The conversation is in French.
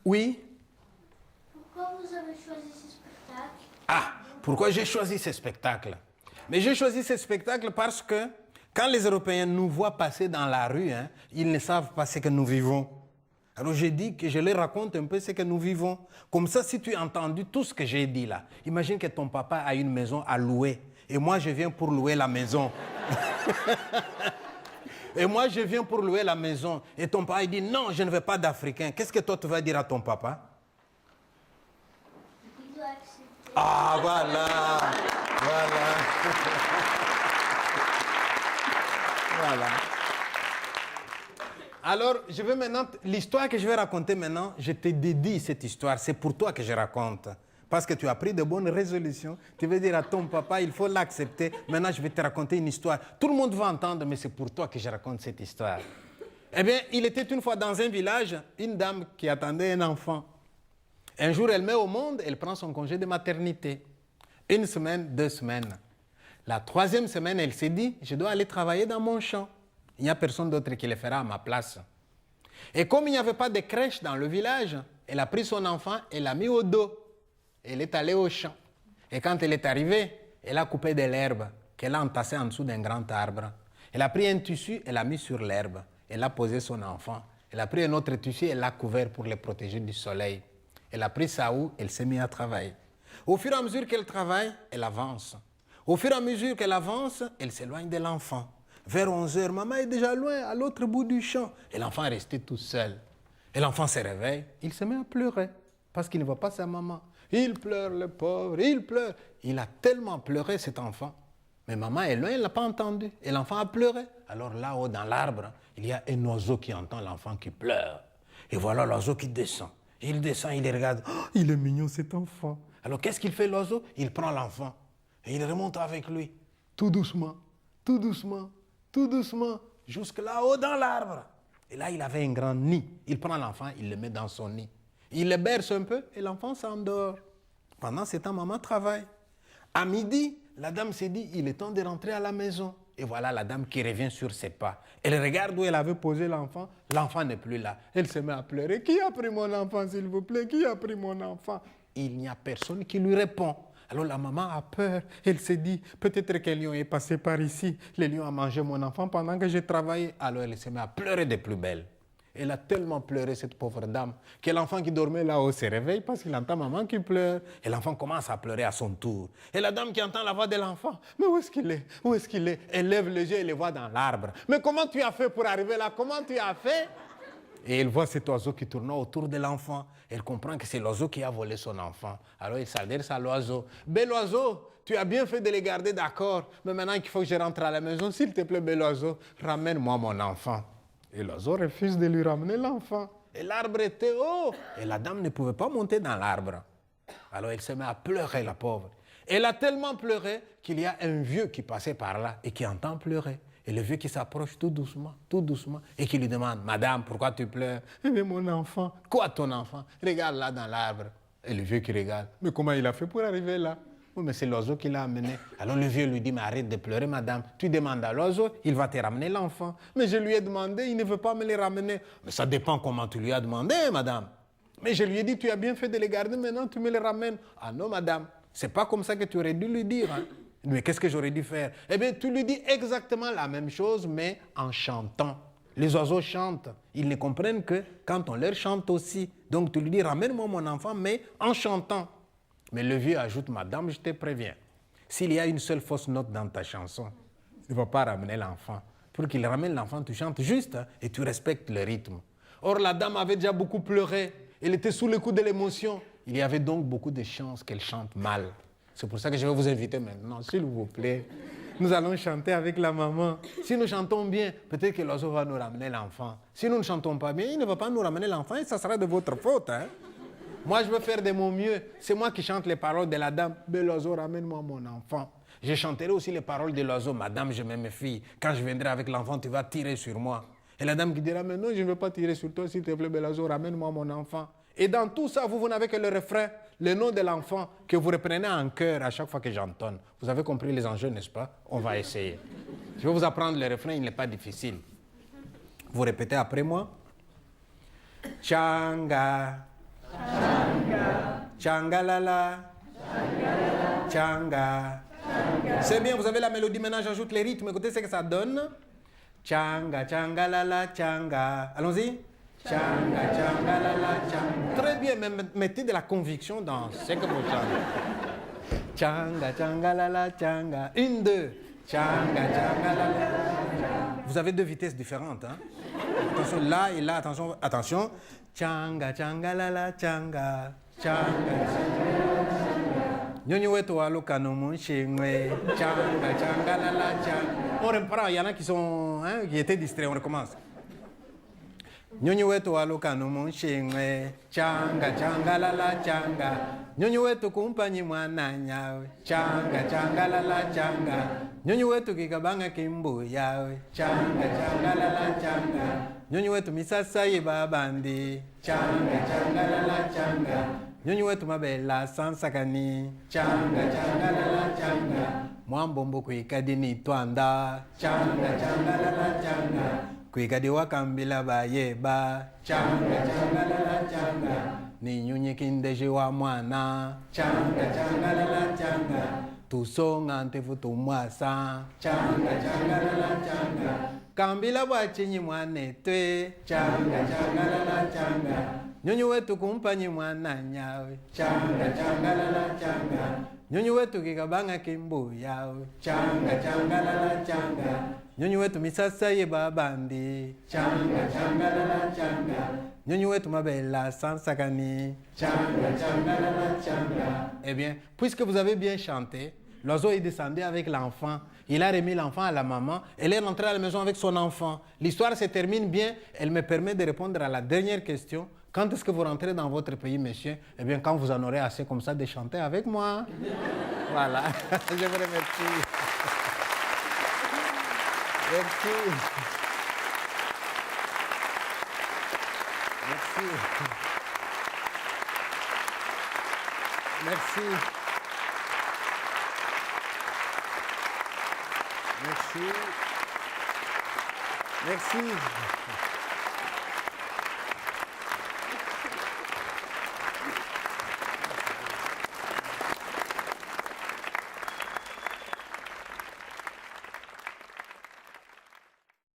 Oui. Pourquoi vous avez choisi ce spectacle? Ah, pourquoi j'ai choisi ce spectacle? Mais j'ai choisi ce spectacle parce que quand les Européens nous voient passer dans la rue, ils ne savent pas ce que nous vivons. Alors j'ai dit que je leur raconte un peu ce que nous vivons. Comme ça, si tu as entendu tout ce que j'ai dit là, imagine que ton papa a une maison à louer et moi je viens pour louer la maison. Et moi je viens pour louer la maison et ton papa il dit non, je ne veux pas d'Africain. Qu'est-ce que toi tu vas dire à ton papa? Il doit accepter. Ah voilà, voilà. Voilà. Alors, je vais maintenant, l'histoire que je vais raconter maintenant, je te dédie cette histoire, c'est pour toi que je raconte. Parce que tu as pris de bonnes résolutions, tu veux dire à ton papa, il faut l'accepter. Maintenant, je vais te raconter une histoire. Tout le monde va entendre, mais c'est pour toi que je raconte cette histoire. Eh bien, il était une fois dans un village, une dame qui attendait un enfant. Un jour, elle met au monde, elle prend son congé de maternité. 1 semaine, 2 semaines. La 3e semaine, elle s'est dit, je dois aller travailler dans mon champ. Il n'y a personne d'autre qui le fera à ma place. Et comme il n'y avait pas de crèche dans le village, elle a pris son enfant et l'a mis au dos. Elle est allée au champ. Et quand elle est arrivée, elle a coupé de l'herbe qu'elle a entassée en dessous d'un grand arbre. Elle a pris un tissu et l'a mis sur l'herbe. Elle a posé son enfant. Elle a pris un autre tissu et l'a couvert pour le protéger du soleil. Elle a pris sa houe, elle s'est mise à travailler. Au fur et à mesure qu'elle travaille, elle avance. Au fur et à mesure qu'elle avance, elle s'éloigne de l'enfant. Vers 11h, maman est déjà loin, à l'autre bout du champ. Et l'enfant est resté tout seul. Et l'enfant se réveille, il se met à pleurer parce qu'il ne voit pas sa maman. Il pleure, le pauvre, il pleure. Il a tellement pleuré, cet enfant. Mais maman est loin, elle ne l'a pas entendu. Et l'enfant a pleuré. Alors là-haut, dans l'arbre, il y a un oiseau qui entend l'enfant qui pleure. Et voilà l'oiseau qui descend. Il descend, il regarde. Oh, il est mignon, cet enfant. Alors qu'est-ce qu'il fait, l'oiseau? Il prend l'enfant et il remonte avec lui. Tout doucement, tout doucement. Tout doucement, jusque là-haut dans l'arbre. Et là, il avait un grand nid. Il prend l'enfant, il le met dans son nid. Il le berce un peu et l'enfant s'endort. Pendant ce temps, maman travaille. À midi, la dame s'est dit, il est temps de rentrer à la maison. Et voilà la dame qui revient sur ses pas. Elle regarde où elle avait posé l'enfant. L'enfant n'est plus là. Elle se met à pleurer. Qui a pris mon enfant, s'il vous plaît? Qui a pris mon enfant? Il n'y a personne qui lui répond. Alors la maman a peur. Elle s'est dit, peut-être qu'un lion est passé par ici. Le lion a mangé mon enfant pendant que j'ai travaillé. Alors elle se met à pleurer de plus belle. Elle a tellement pleuré, cette pauvre dame, que l'enfant qui dormait là-haut se réveille parce qu'il entend maman qui pleure. Et l'enfant commence à pleurer à son tour. Et la dame qui entend la voix de l'enfant, mais où est-ce qu'il est? Où est-ce qu'il est? Elle lève les yeux et le voit dans l'arbre. Mais comment tu as fait pour arriver là? Comment tu as fait? Et elle voit cet oiseau qui tourne autour de l'enfant. Elle comprend que c'est l'oiseau qui a volé son enfant. Alors elle s'adresse à l'oiseau. Bel oiseau, tu as bien fait de les garder, d'accord. Mais maintenant qu'il faut que je rentre à la maison, s'il te plaît, bel oiseau, ramène-moi mon enfant. Et l'oiseau refuse de lui ramener l'enfant. Et l'arbre était haut. Et la dame ne pouvait pas monter dans l'arbre. Alors elle se met à pleurer, la pauvre. Elle a tellement pleuré qu'il y a un vieux qui passait par là et qui entend pleurer. Et le vieux qui s'approche tout doucement, et qui lui demande, Madame, pourquoi tu pleures? Mais mon enfant. Quoi ton enfant? Regarde là dans l'arbre. Et le vieux qui regarde, mais comment il a fait pour arriver là? Oui, mais c'est l'oiseau qui l'a amené. Alors le vieux lui dit, mais arrête de pleurer, madame. Tu demandes à l'oiseau, il va te ramener l'enfant. Mais je lui ai demandé, il ne veut pas me le ramener. Mais ça dépend comment tu lui as demandé, madame. Mais je lui ai dit, tu as bien fait de les garder, maintenant tu me les ramènes. Ah non, madame, c'est pas comme ça que tu aurais dû lui dire. Hein. Mais qu'est-ce que j'aurais dû faire? Eh bien, tu lui dis exactement la même chose, mais en chantant. Les oiseaux chantent. Ils ne comprennent que quand on leur chante aussi. Donc, tu lui dis, ramène-moi mon enfant, mais en chantant. Mais le vieux ajoute, madame, je te préviens. S'il y a une seule fausse note dans ta chanson, tu ne vas pas ramener l'enfant. Pour qu'il ramène l'enfant, tu chantes juste hein, et tu respectes le rythme. Or, la dame avait déjà beaucoup pleuré. Elle était sous le coup de l'émotion. Il y avait donc beaucoup de chances qu'elle chante mal. C'est pour ça que je vais vous inviter maintenant, s'il vous plaît. Nous allons chanter avec la maman. Si nous chantons bien, peut-être que l'oiseau va nous ramener l'enfant. Si nous ne chantons pas bien, il ne va pas nous ramener l'enfant et ça sera de votre faute. Hein? Moi, je veux faire de mon mieux. C'est moi qui chante les paroles de la dame. Bel oiseau, ramène-moi mon enfant. Je chanterai aussi les paroles de l'oiseau. Madame, je m'aime mes filles. Quand je viendrai avec l'enfant, tu vas tirer sur moi. Et la dame qui dira, mais non, je ne veux pas tirer sur toi, s'il te plaît, bel oiseau, ramène-moi mon enfant. Et dans tout ça, vous n'avez que le refrain, le nom de l'enfant que vous reprenez en cœur à chaque fois que j'entonne. Vous avez compris les enjeux, n'est-ce pas? On va essayer. Je vais vous apprendre le refrain, il n'est pas difficile. Vous répétez après moi. Changa, Tchangalala. Tchanga. C'est bien, vous avez la mélodie, maintenant j'ajoute les rythmes. Écoutez ce que ça donne. Tchanga, tchangalala, tchanga. Allons-y. Tchanga, tchangalala, tchanga. Très bien, mais mettez de la conviction dans ce que vous chantez. Tchanga, tchangalala, tchanga. 1, 2. Tchanga, tchangalala. Vous avez deux vitesses différentes. Hein? Attention, là et là, attention, attention. Tchanga, tchangalala, tchanga. Tchanga, Nyonyo wetu waluka no munchingwe. Tchanga, tchangalala, tchanga. On reprend, il y en a qui sont, hein, qui étaient distraits, on recommence. Nyonyo wetu waluka no munchingwe. Tchanga, tchangalala, tchanga. Nyonyo wetu kumpanyi mwana nyawe. Tchanga, tchangalala, tchanga. Nyonyo wetu kikabanga kimbu yawe. Tchanga, tchangalala, tchanga. Nyonyo wetu misasa yibabandi. Tchanga, tchangalala, tchanga. Nyonyo wetu mabela sansakani. Tchanga, tchangalala, tchanga. Mwambombo kuikadini twanda. Tchanga, tchangalala, tchanga. Kuikadi wakambila bayeba. Tchanga, tchangalala, tchanga. Ni nyunyi kindeji wa mwana. Tchanga, tchangalala, tchanga. Tusonga ntefu tumwasa. Tchanga, tchangalala, tchanga. Kambila wachinyi mwanetwe. Tchanga, tchangalala, tchanga. Nyonyi wetu kumpanyi mwana nyawe. Tchanga, tchangalala, tchanga. Nyonyi wetu kikabanga kimbu yawe. Tchanga, tchangalala, tchanga. Nyonyi wetu misasa yebabandi. Tchanga, tchangalala, tchanga. Nyonyi wetu mabela sansakani. Tchanga, tchangalala, tchanga. Eh bien, puisque vous avez bien chanté, l'oiseau est descendu avec l'enfant. Il a remis l'enfant à la maman. Elle est rentrée à la maison avec son enfant. L'histoire se termine bien. Elle me permet de répondre à la dernière question. Quand est-ce que vous rentrez dans votre pays, monsieur? Eh bien, quand vous en aurez assez comme ça de chanter avec moi. Voilà. Je vous remercie. Merci. Merci. Merci. Merci. Merci.